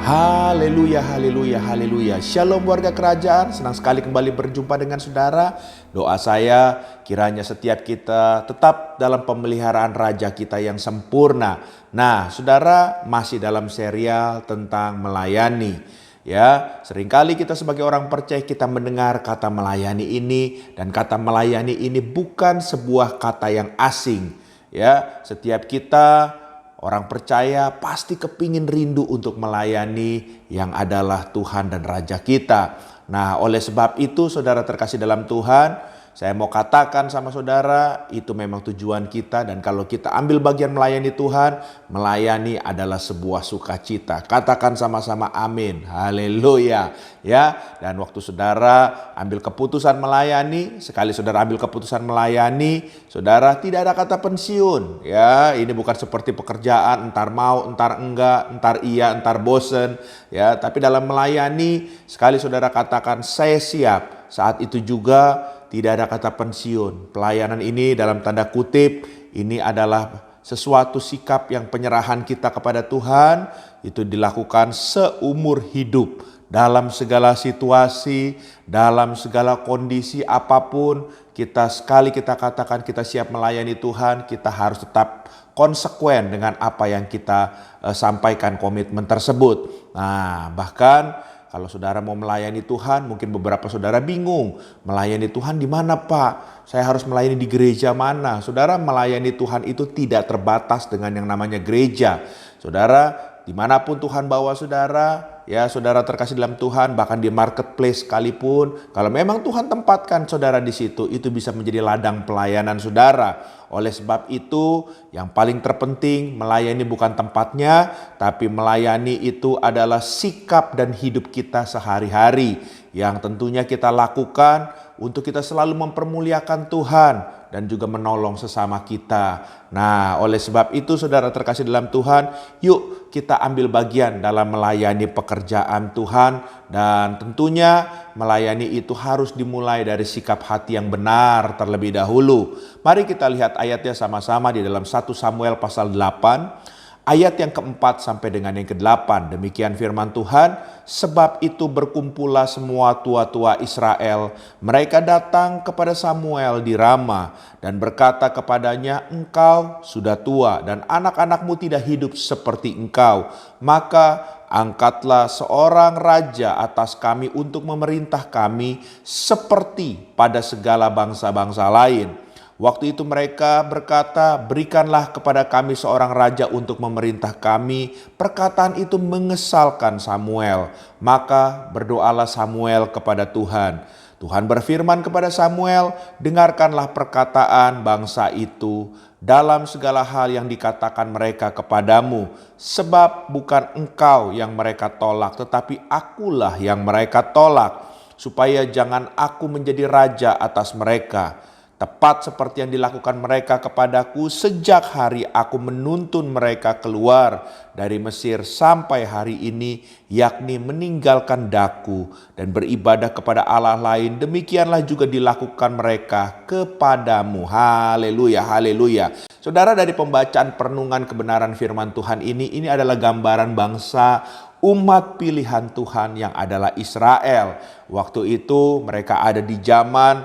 Haleluya, haleluya, haleluya. Shalom warga kerajaan, senang sekali kembali berjumpa dengan saudara. Doa saya kiranya setiap kita tetap dalam pemeliharaan Raja kita yang sempurna. Nah, saudara masih dalam serial tentang melayani. Ya, seringkali kita sebagai orang percaya kita mendengar kata melayani ini, dan kata melayani ini bukan sebuah kata yang asing. Ya, setiap kita orang percaya pasti kepingin rindu untuk melayani yang adalah Tuhan dan Raja kita. Nah, oleh sebab itu saudara terkasih dalam Tuhan, saya mau katakan sama saudara, itu memang tujuan kita, dan kalau kita ambil bagian melayani Tuhan, melayani adalah sebuah sukacita. Katakan sama-sama amin. Haleluya. Ya, dan waktu saudara ambil keputusan melayani, sekali saudara ambil keputusan melayani, saudara tidak ada kata pensiun. Ya, ini bukan seperti pekerjaan entar mau, entar enggak, entar iya, entar bosen. Ya, tapi dalam melayani, sekali saudara katakan saya siap, saat itu juga tidak ada kata pensiun. Pelayanan ini dalam tanda kutip, ini adalah sesuatu sikap yang penyerahan kita kepada Tuhan, itu dilakukan seumur hidup. Dalam segala situasi, dalam segala kondisi apapun, kita sekali kita katakan kita siap melayani Tuhan, kita harus tetap konsekuen dengan apa yang kita sampaikan komitmen tersebut. Nah, bahkan kalau saudara mau melayani Tuhan, mungkin beberapa saudara bingung. Melayani Tuhan di mana, Pak? Saya harus melayani di gereja mana? Saudara, melayani Tuhan itu tidak terbatas dengan yang namanya gereja. Saudara, dimanapun Tuhan bawa saudara, ya saudara terkasih dalam Tuhan, bahkan di marketplace sekalipun, kalau memang Tuhan tempatkan saudara di situ, itu bisa menjadi ladang pelayanan saudara. Oleh sebab itu, yang paling terpenting melayani bukan tempatnya, tapi melayani itu adalah sikap dan hidup kita sehari-hari yang tentunya kita lakukan untuk kita selalu mempermuliakan Tuhan dan juga menolong sesama kita. Nah, oleh sebab itu saudara terkasih dalam Tuhan, yuk kita ambil bagian dalam melayani pekerjaan Tuhan, dan tentunya melayani itu harus dimulai dari sikap hati yang benar terlebih dahulu. Mari kita lihat ayatnya sama-sama di dalam 1 Samuel pasal 8. Ayat yang keempat sampai dengan yang ke-8, demikian firman Tuhan, sebab itu berkumpullah semua tua-tua Israel, mereka datang kepada Samuel di Rama dan berkata kepadanya, engkau sudah tua dan anak-anakmu tidak hidup seperti engkau, maka angkatlah seorang raja atas kami untuk memerintah kami seperti pada segala bangsa-bangsa lain. Waktu itu mereka berkata, berikanlah kepada kami seorang raja untuk memerintah kami. Perkataan itu mengesalkan Samuel. Maka berdoalah Samuel kepada Tuhan. Tuhan berfirman kepada Samuel, dengarkanlah perkataan bangsa itu dalam segala hal yang dikatakan mereka kepadamu. Sebab bukan engkau yang mereka tolak, tetapi akulah yang mereka tolak. Supaya jangan aku menjadi raja atas mereka. Tepat seperti yang dilakukan mereka kepadaku sejak hari aku menuntun mereka keluar dari Mesir sampai hari ini, yakni meninggalkan daku dan beribadah kepada Allah lain. Demikianlah juga dilakukan mereka kepadamu. Haleluya, haleluya. Saudara, dari pembacaan perenungan kebenaran firman Tuhan ini adalah gambaran bangsa umat pilihan Tuhan yang adalah Israel. Waktu itu mereka ada di zaman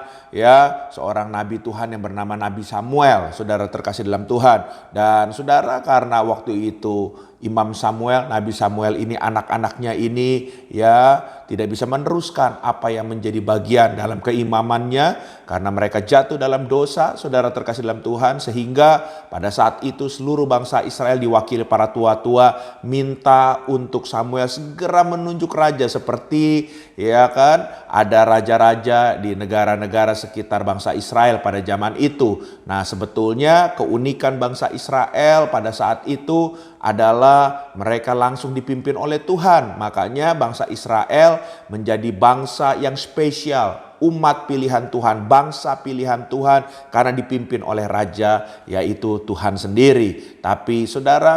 seorang nabi Tuhan yang bernama Nabi Samuel, saudara terkasih dalam Tuhan. Dan saudara, karena waktu itu Imam Samuel, Nabi Samuel ini anak-anaknya ini tidak bisa meneruskan apa yang menjadi bagian dalam keimamannya karena mereka jatuh dalam dosa, saudara terkasih dalam Tuhan, sehingga pada saat itu seluruh bangsa Israel diwakili para tua-tua minta untuk Samuel segera menunjuk raja seperti ada raja-raja di negara-negara sekitar bangsa Israel pada zaman itu. Nah, sebetulnya keunikan bangsa Israel pada saat itu adalah mereka langsung dipimpin oleh Tuhan. Makanya bangsa Israel menjadi bangsa yang spesial, umat pilihan Tuhan, bangsa pilihan Tuhan karena dipimpin oleh raja, yaitu Tuhan sendiri. Tapi saudara,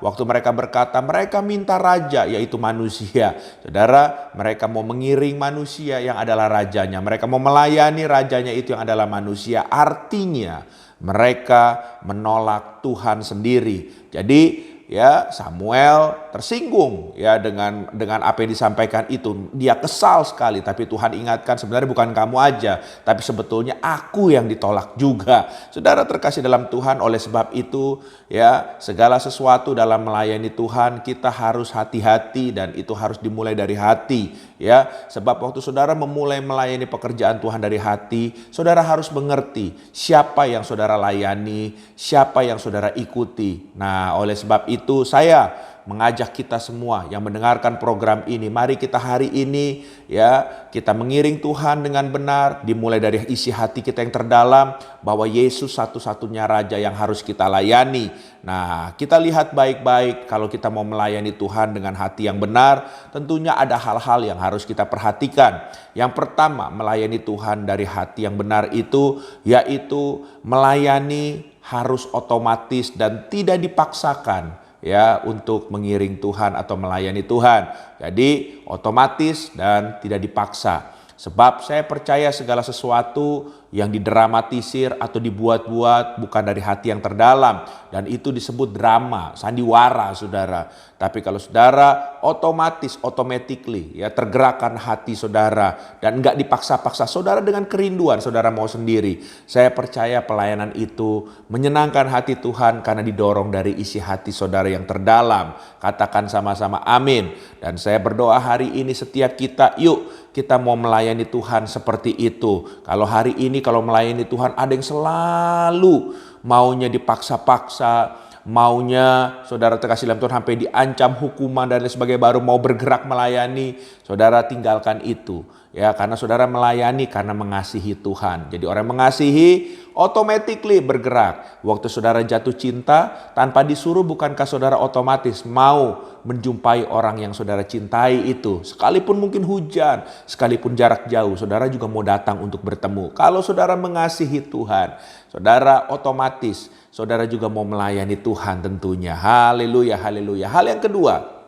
waktu mereka berkata mereka minta raja, yaitu manusia. Saudara, mereka mau mengiring manusia yang adalah rajanya. Mereka mau melayani rajanya itu yang adalah manusia. Artinya mereka menolak Tuhan sendiri. Jadi ya Samuel tersinggung ya dengan apa yang disampaikan itu. Dia kesal sekali, tapi Tuhan ingatkan sebenarnya bukan kamu aja, tapi sebetulnya aku yang ditolak juga. Saudara terkasih dalam Tuhan, oleh sebab itu ya segala sesuatu dalam melayani Tuhan kita harus hati-hati, dan itu harus dimulai dari hati ya. Sebab waktu saudara memulai melayani pekerjaan Tuhan dari hati, saudara harus mengerti siapa yang saudara layani, siapa yang saudara ikuti. Nah, oleh sebab itu saya mengajak kita semua yang mendengarkan program ini, mari kita hari ini ya kita mengiring Tuhan dengan benar, dimulai dari isi hati kita yang terdalam bahwa Yesus satu-satunya Raja yang harus kita layani. Nah, kita lihat baik-baik kalau kita mau melayani Tuhan dengan hati yang benar, tentunya ada hal-hal yang harus kita perhatikan. Yang pertama, melayani Tuhan dari hati yang benar itu yaitu melayani harus otomatis dan tidak dipaksakan ya untuk mengiring Tuhan atau melayani Tuhan. Jadi otomatis dan tidak dipaksa. Sebab saya percaya segala sesuatu yang didramatisir atau dibuat-buat bukan dari hati yang terdalam. Dan itu disebut drama, sandiwara saudara. Tapi kalau saudara automatically ya tergerakkan hati saudara dan enggak dipaksa-paksa saudara dengan kerinduan saudara mau sendiri. Saya percaya pelayanan itu menyenangkan hati Tuhan karena didorong dari isi hati saudara yang terdalam. Katakan sama-sama amin. Dan saya berdoa hari ini setiap kita, yuk kita mau melayani Tuhan seperti itu. Kalau hari ini kalau melayani Tuhan ada yang selalu maunya dipaksa-paksa, maunya saudara terkasih dalam Tuhan sampai diancam hukuman dan lain sebagainya baru mau bergerak melayani, saudara tinggalkan itu. Ya, karena saudara melayani karena mengasihi Tuhan. Jadi orang mengasihi automatically bergerak. Waktu saudara jatuh cinta tanpa disuruh, bukankah saudara otomatis mau menjumpai orang yang saudara cintai itu? Sekalipun mungkin hujan, sekalipun jarak jauh, saudara juga mau datang untuk bertemu. Kalau saudara mengasihi Tuhan, saudara otomatis saudara juga mau melayani Tuhan tentunya. Haleluya, haleluya. Hal yang kedua,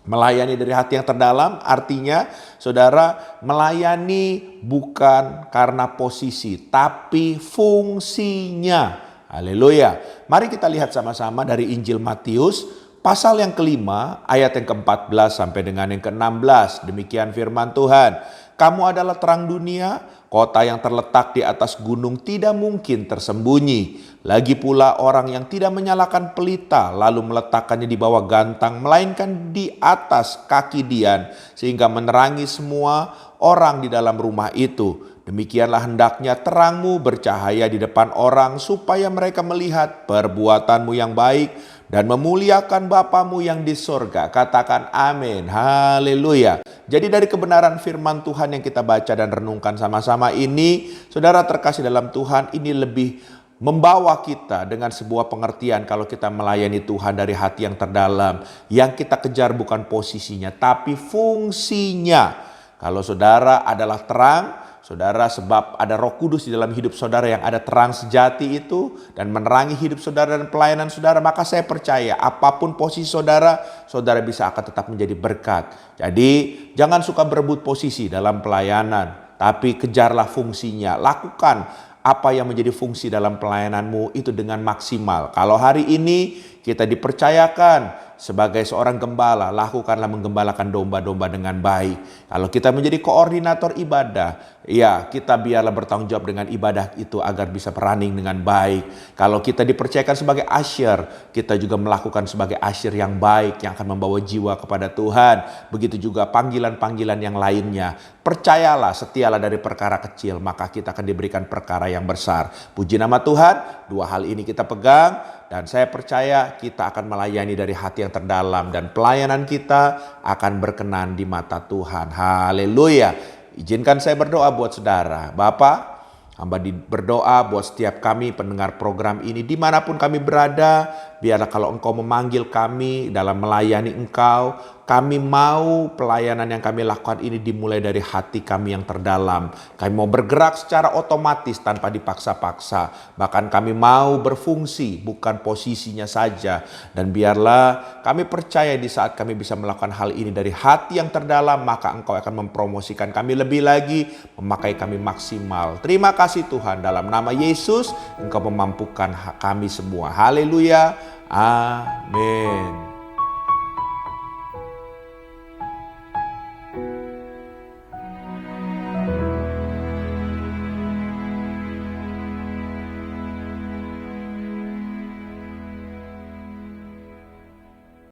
melayani dari hati yang terdalam artinya saudara melayani bukan karena posisi tapi fungsinya. Haleluya. Mari kita lihat sama-sama dari Injil Matius pasal yang kelima ayat yang ke-14 sampai dengan yang ke-16. Demikian firman Tuhan. Kamu adalah terang dunia, kota yang terletak di atas gunung tidak mungkin tersembunyi. Lagi pula orang yang tidak menyalakan pelita lalu meletakkannya di bawah gantang, melainkan di atas kaki dian sehingga menerangi semua orang di dalam rumah itu. Demikianlah hendaknya terangmu bercahaya di depan orang supaya mereka melihat perbuatanmu yang baik dan memuliakan Bapamu yang di sorga. Katakan amin, haleluya. Jadi dari kebenaran firman Tuhan yang kita baca dan renungkan sama-sama ini, saudara terkasih dalam Tuhan, ini lebih membawa kita dengan sebuah pengertian kalau kita melayani Tuhan dari hati yang terdalam. Yang kita kejar bukan posisinya, tapi fungsinya. Kalau saudara adalah terang, saudara, sebab ada Roh Kudus di dalam hidup saudara yang ada terang sejati itu dan menerangi hidup saudara dan pelayanan saudara, maka saya percaya apapun posisi saudara, saudara bisa akan tetap menjadi berkat. Jadi jangan suka berebut posisi dalam pelayanan, tapi kejarlah fungsinya. Lakukan apa yang menjadi fungsi dalam pelayananmu itu dengan maksimal. Kalau hari ini kita dipercayakan sebagai seorang gembala, lakukanlah menggembalakan domba-domba dengan baik. Kalau kita menjadi koordinator ibadah, ya kita biarlah bertanggung jawab dengan ibadah itu agar bisa running dengan baik. Kalau kita dipercayakan sebagai asyir, kita juga melakukan sebagai asyir yang baik yang akan membawa jiwa kepada Tuhan. Begitu juga panggilan-panggilan yang lainnya. Percayalah, setialah dari perkara kecil, maka kita akan diberikan perkara yang besar. Puji nama Tuhan, dua hal ini kita pegang. Dan saya percaya kita akan melayani dari hati yang terdalam dan pelayanan kita akan berkenan di mata Tuhan. Haleluya. Izinkan saya berdoa buat saudara. Bapa, hamba berdoa buat setiap kami pendengar program ini dimanapun kami berada. Biarlah kalau Engkau memanggil kami dalam melayani Engkau, kami mau pelayanan yang kami lakukan ini dimulai dari hati kami yang terdalam. Kami mau bergerak secara otomatis tanpa dipaksa-paksa. Bahkan kami mau berfungsi bukan posisinya saja. Dan biarlah kami percaya di saat kami bisa melakukan hal ini dari hati yang terdalam, maka Engkau akan mempromosikan kami lebih lagi, memakai kami maksimal. Terima kasih Tuhan, dalam nama Yesus Engkau memampukan kami semua. Haleluya. Amin.